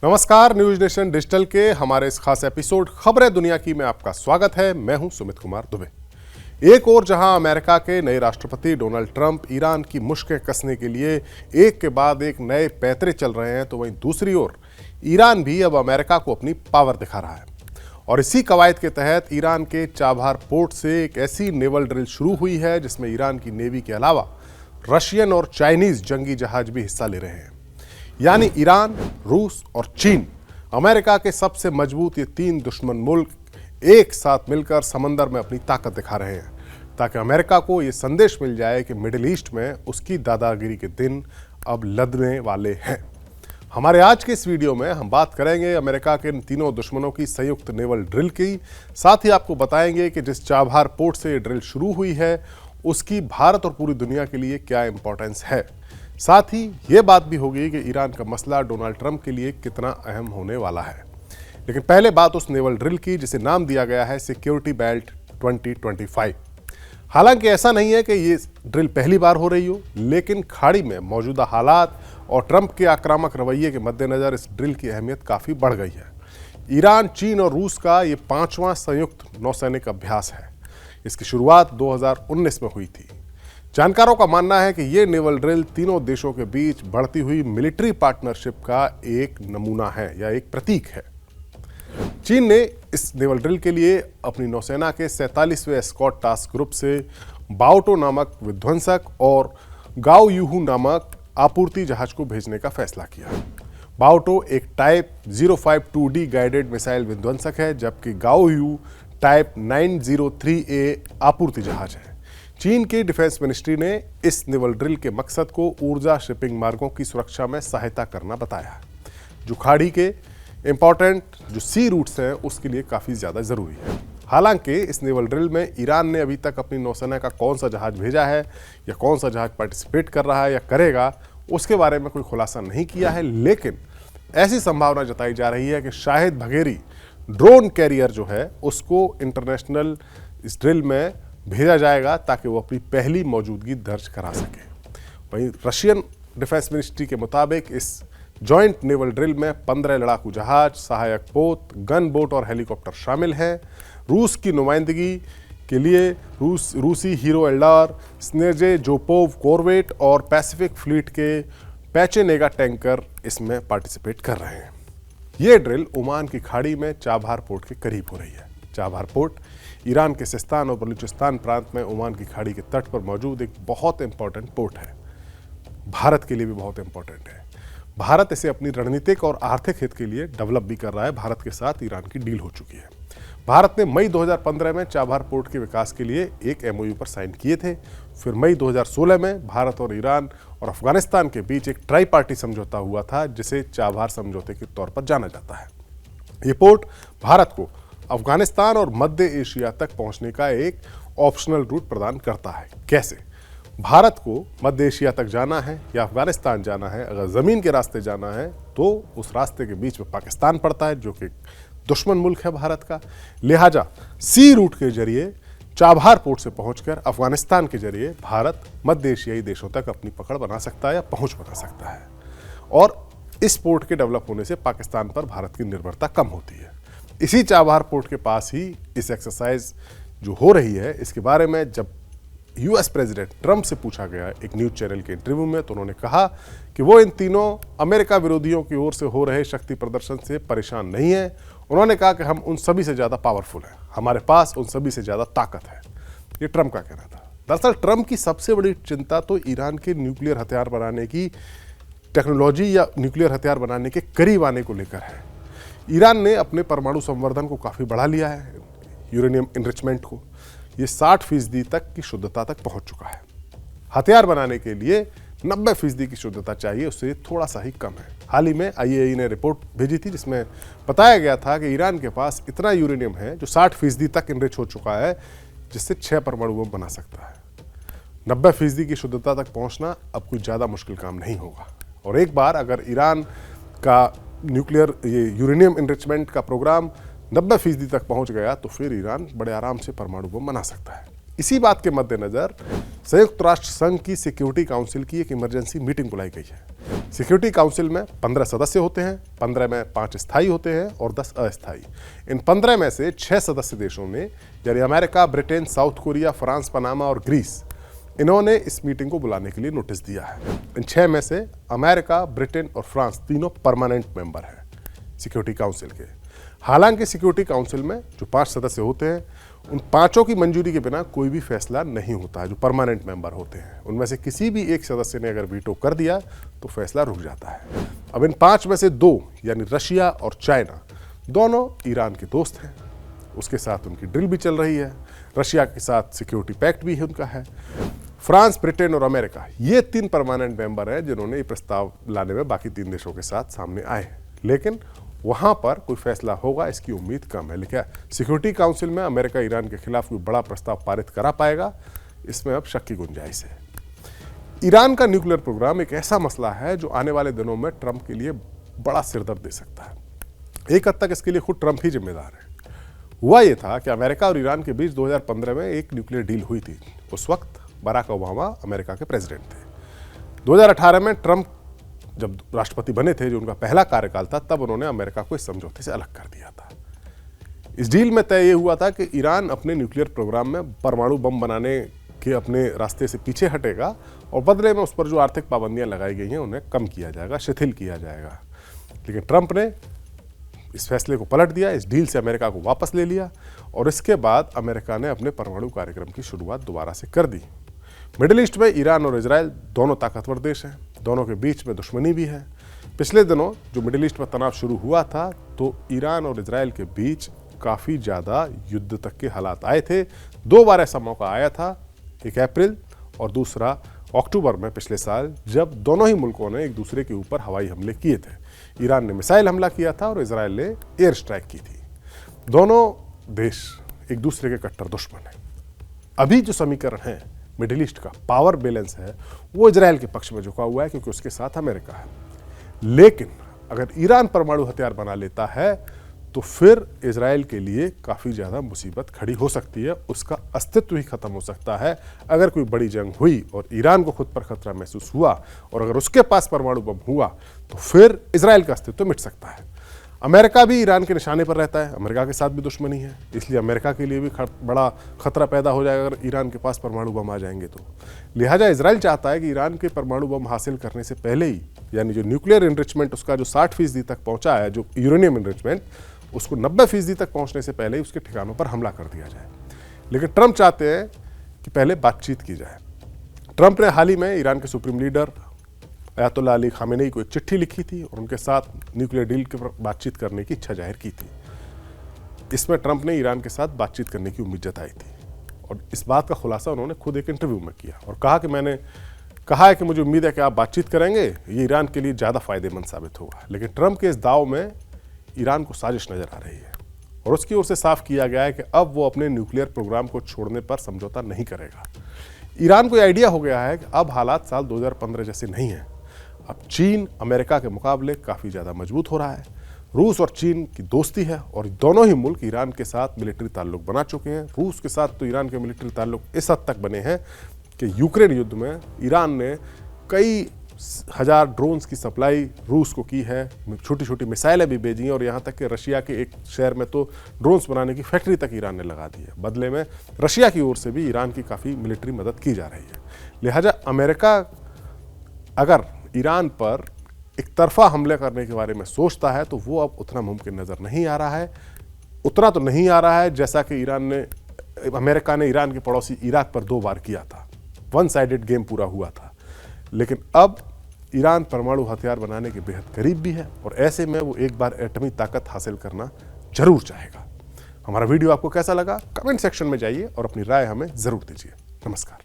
नमस्कार, news nation digital के हमारे इस खास एपिसोड खबरें दुनिया की में आपका स्वागत है। मैं हूं सुमित कुमार दुबे। एक ओर जहां अमेरिका के नए राष्ट्रपति डोनाल्ड ट्रंप ईरान की मुश्कें कसने के लिए एक के बाद एक नए पैंतरे चल रहे हैं, तो वहीं दूसरी ओर ईरान भी अब अमेरिका को अपनी पावर दिखा रहा है। और इसी कवायद के तहत ईरान के चाबहार पोर्ट से एक ऐसी नेवल ड्रिल शुरू हुई है जिसमें ईरान की नेवी के अलावा रशियन और चाइनीज जंगी जहाज भी हिस्सा ले रहे हैं। यानी ईरान, रूस और चीन, अमेरिका के सबसे मजबूत ये तीन दुश्मन मुल्क एक साथ मिलकर समंदर में अपनी ताकत दिखा रहे हैं, ताकि अमेरिका को ये संदेश मिल जाए कि मिडिल ईस्ट में उसकी दादागिरी के दिन अब लदने वाले हैं। हमारे आज के इस वीडियो में हम बात करेंगे अमेरिका के इन तीनों दुश्मनों की संयुक्त नेवल ड्रिल की। साथ ही आपको बताएंगे कि जिस चाबहार पोर्ट से ये ड्रिल शुरू हुई है उसकी भारत और पूरी दुनिया के लिए क्या इंपॉर्टेंस है। साथ ही ये बात भी होगी कि ईरान का मसला डोनाल्ड ट्रंप के लिए कितना अहम होने वाला है। लेकिन पहले बात उस नेवल ड्रिल की जिसे नाम दिया गया है सिक्योरिटी बेल्ट 2025। हालांकि ऐसा नहीं है कि ये ड्रिल पहली बार हो रही हो, लेकिन खाड़ी में मौजूदा हालात और ट्रंप के आक्रामक रवैये के मद्देनजर इस ड्रिल की अहमियत काफ़ी बढ़ गई है। ईरान, चीन और रूस का ये 5वां संयुक्त नौसैनिक अभ्यास है। इसकी शुरुआत 2019 में हुई थी। जानकारों का मानना है कि ये नेवल ड्रिल तीनों देशों के बीच बढ़ती हुई मिलिट्री पार्टनरशिप का एक नमूना है या एक प्रतीक है। चीन ने इस नेवल ड्रिल के लिए अपनी नौसेना के 47वें एस्कॉर्ट टास्क ग्रुप से बाओटो नामक विध्वंसक और गाओ यूहू नामक आपूर्ति जहाज को भेजने का फैसला किया। बाओटो एक टाइप 052D गाइडेड मिसाइल विध्वंसक है, जबकि गाओ यू टाइप 903A आपूर्ति जहाज है। चीन की डिफेंस मिनिस्ट्री ने इस नेवल ड्रिल के मकसद को ऊर्जा शिपिंग मार्गों की सुरक्षा में सहायता करना बताया, जो खाड़ी के इंपॉर्टेंट जो सी रूट्स हैं उसके लिए काफ़ी ज़्यादा ज़रूरी है। हालांकि इस नेवल ड्रिल में ईरान ने अभी तक अपनी नौसेना का कौन सा जहाज भेजा है या कौन सा जहाज पार्टिसिपेट कर रहा है या करेगा, उसके बारे में कोई खुलासा नहीं किया है। लेकिन ऐसी संभावना जताई जा रही है कि शाहिद बघेरी ड्रोन कैरियर जो है उसको इंटरनेशनल इस ड्रिल में भेजा जाएगा ताकि वो अपनी पहली मौजूदगी दर्ज करा सके। वहीं रशियन डिफेंस मिनिस्ट्री के मुताबिक इस जॉइंट नेवल ड्रिल में 15 लड़ाकू जहाज, सहायक पोत, गन बोट और हेलीकॉप्टर शामिल हैं। रूस की नुमाइंदगी के लिए रूसी हीरो एल्डार, स्नेजे जोपोव कॉर्वेट और पैसिफिक फ्लीट के पैचेनेगा टैंकर इसमें पार्टिसिपेट कर रहे हैं। ये ड्रिल ओमान की खाड़ी में चाबहार पोर्ट के करीब हो रही है। चाबहार पोर्ट ईरान के सिस्तान और बलूचिस्तान प्रांत में ओमान की खाड़ी के तट पर मौजूद एक बहुत इंपॉर्टेंट पोर्ट है। भारत के लिए भी बहुत इंपॉर्टेंट है। भारत इसे अपनी रणनीतिक और आर्थिक हित के लिए डेवलप भी कर रहा है। भारत के साथ ईरान की डील हो चुकी है। भारत ने मई 2015 में चाबहार पोर्ट के विकास के लिए एक MOU पर साइन किए थे। फिर मई 2016 में भारत और ईरान और अफगानिस्तान के बीच एक ट्राई पार्टी समझौता हुआ था, जिसे चाबहार समझौते के तौर पर जाना जाता है। ये पोर्ट भारत को अफगानिस्तान और मध्य एशिया तक पहुंचने का एक ऑप्शनल रूट प्रदान करता है। कैसे? भारत को मध्य एशिया तक जाना है या अफगानिस्तान जाना है, अगर ज़मीन के रास्ते जाना है तो उस रास्ते के बीच में पाकिस्तान पड़ता है, जो कि दुश्मन मुल्क है भारत का। लिहाजा सी रूट के जरिए चाबहार पोर्ट से पहुंचकर अफगानिस्तान के जरिए भारत मध्य एशियाई देशों तक अपनी पकड़ बना सकता है या पहुंच बना सकता है। और इस पोर्ट के डेवलप होने से पाकिस्तान पर भारत की निर्भरता कम होती है। इसी चाबहार पोर्ट के पास ही इस एक्सरसाइज जो हो रही है, इसके बारे में जब US प्रेसिडेंट ट्रंप से पूछा गया एक न्यूज़ चैनल के इंटरव्यू में, तो उन्होंने कहा कि वो इन तीनों अमेरिका विरोधियों की ओर से हो रहे शक्ति प्रदर्शन से परेशान नहीं है। उन्होंने कहा कि हम उन सभी से ज़्यादा पावरफुल हैं, हमारे पास उन सभी से ज़्यादा ताकत है। ये ट्रंप का कहना था। दरअसल ट्रंप की सबसे बड़ी चिंता तो ईरान के न्यूक्लियर हथियार बनाने की टेक्नोलॉजी या न्यूक्लियर हथियार बनाने के करीब आने को लेकर है। ईरान ने अपने परमाणु संवर्धन को काफ़ी बढ़ा लिया है। यूरेनियम इनरिचमेंट को ये 60% तक की शुद्धता तक पहुंच चुका है। हथियार बनाने के लिए 90% की शुद्धता चाहिए, उससे थोड़ा सा ही कम है। हाल ही में IAEA ने रिपोर्ट भेजी थी जिसमें बताया गया था कि ईरान के पास इतना यूरेनियम है जो 60% तक इनरिच हो चुका है, जिससे 6 परमाणु बम बना सकता है। 90% की शुद्धता तक पहुंचना अब कोई ज़्यादा मुश्किल काम नहीं होगा। और एक बार अगर ईरान का न्यूक्लियर ये यूरेनियम इनरिचमेंट का प्रोग्राम 90% तक पहुंच गया तो फिर ईरान बड़े आराम से परमाणु बम बना सकता है। इसी बात के मद्देनज़र संयुक्त राष्ट्र संघ की सिक्योरिटी काउंसिल की एक इमरजेंसी मीटिंग बुलाई गई है। सिक्योरिटी काउंसिल में 15 सदस्य होते हैं, 15 में 5 स्थायी होते हैं और 10 अस्थायी। इन 15 में से 6 सदस्य देशों ने, यानी America, Britain, south Korea, France, Panama और ग्रीस, इन्होंने इस मीटिंग को बुलाने के लिए नोटिस दिया है। इन 6 में से अमेरिका, ब्रिटेन और फ्रांस तीनों परमानेंट मेंबर हैं सिक्योरिटी काउंसिल के। हालांकि सिक्योरिटी काउंसिल में जो 5 सदस्य होते हैं, उन 5 की मंजूरी के बिना कोई भी फैसला नहीं होता है। जो परमानेंट मेंबर होते हैं उनमें से किसी भी एक सदस्य ने अगर वीटो कर दिया तो फैसला रुक जाता है। अब इन 5 में से 2 यानी रशिया और चाइना दोनों ईरान के दोस्त हैं। उसके साथ उनकी ड्रिल भी चल रही है। रशिया के साथ सिक्योरिटी पैक्ट भी उनका है। फ्रांस, ब्रिटेन और अमेरिका, ये 3 परमानेंट मेंबर हैं जिन्होंने ये प्रस्ताव लाने में बाकी 3 देशों के साथ सामने आए। लेकिन वहां पर कोई फैसला होगा इसकी उम्मीद कम है। लेकिन सिक्योरिटी काउंसिल में अमेरिका ईरान के खिलाफ कोई बड़ा प्रस्ताव पारित करा पाएगा, इसमें अब शक की गुंजाइश है। ईरान का न्यूक्लियर प्रोग्राम एक ऐसा मसला है जो आने वाले दिनों में ट्रंप के लिए बड़ा सिरदर्द दे सकता है। एक हद तक इसके लिए खुद ट्रंप ही जिम्मेदार है। हुआ यह था कि अमेरिका और ईरान के बीच 2015 में एक न्यूक्लियर डील हुई थी। उस वक्त बराक ओबामा अमेरिका के प्रेसिडेंट थे। 2018 में ट्रंप जब राष्ट्रपति बने थे, जो उनका पहला कार्यकाल था, तब उन्होंने अमेरिका को इस समझौते से अलग कर दिया था। इस डील में तय यह हुआ था कि ईरान अपने न्यूक्लियर प्रोग्राम में परमाणु बम बनाने के अपने रास्ते से पीछे हटेगा और बदले में उस पर जो आर्थिक पाबंदियां लगाई गई हैं उन्हें कम किया जाएगा, शिथिल किया जाएगा। लेकिन ट्रंप ने इस फैसले को पलट दिया, इस डील से अमेरिका को वापस ले लिया और इसके बाद अमेरिका ने अपने परमाणु कार्यक्रम की शुरुआत दोबारा से कर दी। मिडिल ईस्ट में ईरान और इजराइल दोनों ताकतवर देश हैं, दोनों के बीच में दुश्मनी भी है। पिछले दिनों जो मिडिल ईस्ट में तनाव शुरू हुआ था तो ईरान और इजराइल के बीच काफ़ी ज़्यादा युद्ध तक के हालात आए थे। 2 बार ऐसा मौका आया था, एक अप्रैल और दूसरा अक्टूबर में पिछले साल, जब दोनों ही मुल्कों ने एक दूसरे के ऊपर हवाई हमले किए थे। ईरान ने मिसाइल हमला किया था और इजराइल ने एयर स्ट्राइक की थी। दोनों देश एक दूसरे के कट्टर दुश्मन हैं। अभी जो समीकरण है मिडिल ईस्ट का, पावर बैलेंस है, वो इजराइल के पक्ष में झुका हुआ है क्योंकि उसके साथ अमेरिका है। लेकिन अगर ईरान परमाणु हथियार बना लेता है तो फिर इजराइल के लिए काफ़ी ज़्यादा मुसीबत खड़ी हो सकती है, उसका अस्तित्व ही खत्म हो सकता है। अगर कोई बड़ी जंग हुई और ईरान को खुद पर खतरा महसूस हुआ और अगर उसके पास परमाणु बम हुआ तो फिर इजराइल का अस्तित्व मिट सकता है। अमेरिका भी ईरान के निशाने पर रहता है, अमेरिका के साथ भी दुश्मनी है, इसलिए अमेरिका के लिए भी बड़ा खतरा पैदा हो जाएगा अगर ईरान के पास परमाणु बम आ जाएंगे तो। लिहाजा इजराइल चाहता है कि ईरान के परमाणु बम हासिल करने से पहले ही, यानी जो न्यूक्लियर इनरिचमेंट उसका जो 60% तक पहुंचा है, जो यूरेनियम इनरिचमेंट, उसको 90% तक पहुंचने से पहले ही उसके ठिकानों पर हमला कर दिया जाए। लेकिन ट्रंप चाहते हैं कि पहले बातचीत की जाए। ट्रंप ने हाल ही में ईरान के supreme leader Ayatollah Ali Khamenei को एक चिट्ठी लिखी थी और उनके साथ न्यूक्लियर डील के बातचीत करने की इच्छा जाहिर की थी। इसमें ट्रंप ने ईरान के साथ बातचीत करने की उम्मीद जताई थी और इस बात का खुलासा उन्होंने खुद एक इंटरव्यू में किया और कहा कि मैंने कहा है कि मुझे उम्मीद है कि आप बातचीत करेंगे, ये ईरान के लिए ज़्यादा फायदेमंद साबित होगा। लेकिन ट्रंप के इस दाव में ईरान को साजिश नजर आ रही है और उसकी ओर से साफ किया गया है कि अब वो अपने न्यूक्लियर प्रोग्राम को छोड़ने पर समझौता नहीं करेगा। ईरान को आइडिया हो गया है कि अब हालात साल 2015 जैसे नहीं हैं। अब चीन अमेरिका के मुकाबले काफ़ी ज़्यादा मजबूत हो रहा है। रूस और चीन की दोस्ती है और दोनों ही मुल्क ईरान के साथ मिलिट्री ताल्लुक बना चुके हैं। रूस के साथ तो ईरान के मिलिट्री ताल्लुक इस हद तक बने हैं कि यूक्रेन युद्ध में ईरान ने कई हजार ड्रोन्स की सप्लाई रूस को की है, छोटी छोटी मिसाइलें भी भेजी हैं और यहाँ तक कि रशिया के एक शहर में तो ड्रोन्स बनाने की फैक्ट्री तक ईरान ने लगा दी है। बदले में रशिया की ओर से भी ईरान की काफ़ी मिलिट्री मदद की जा रही है। लिहाजा अमेरिका अगर ईरान पर एक तरफा हमले करने के बारे में सोचता है तो वो अब उतना मुमकिन नज़र नहीं आ रहा है। उतना तो नहीं आ रहा है जैसा कि अमेरिका ने ईरान के पड़ोसी इराक पर 2 बार किया था। 1 साइडेड गेम पूरा हुआ था। लेकिन अब ईरान परमाणु हथियार बनाने के बेहद करीब भी है और ऐसे में वो एक बार एटमी ताकत हासिल करना जरूर चाहेगा। हमारा वीडियो आपको कैसा लगा कमेंट सेक्शन में जाइए और अपनी राय हमें जरूर दीजिए। नमस्कार।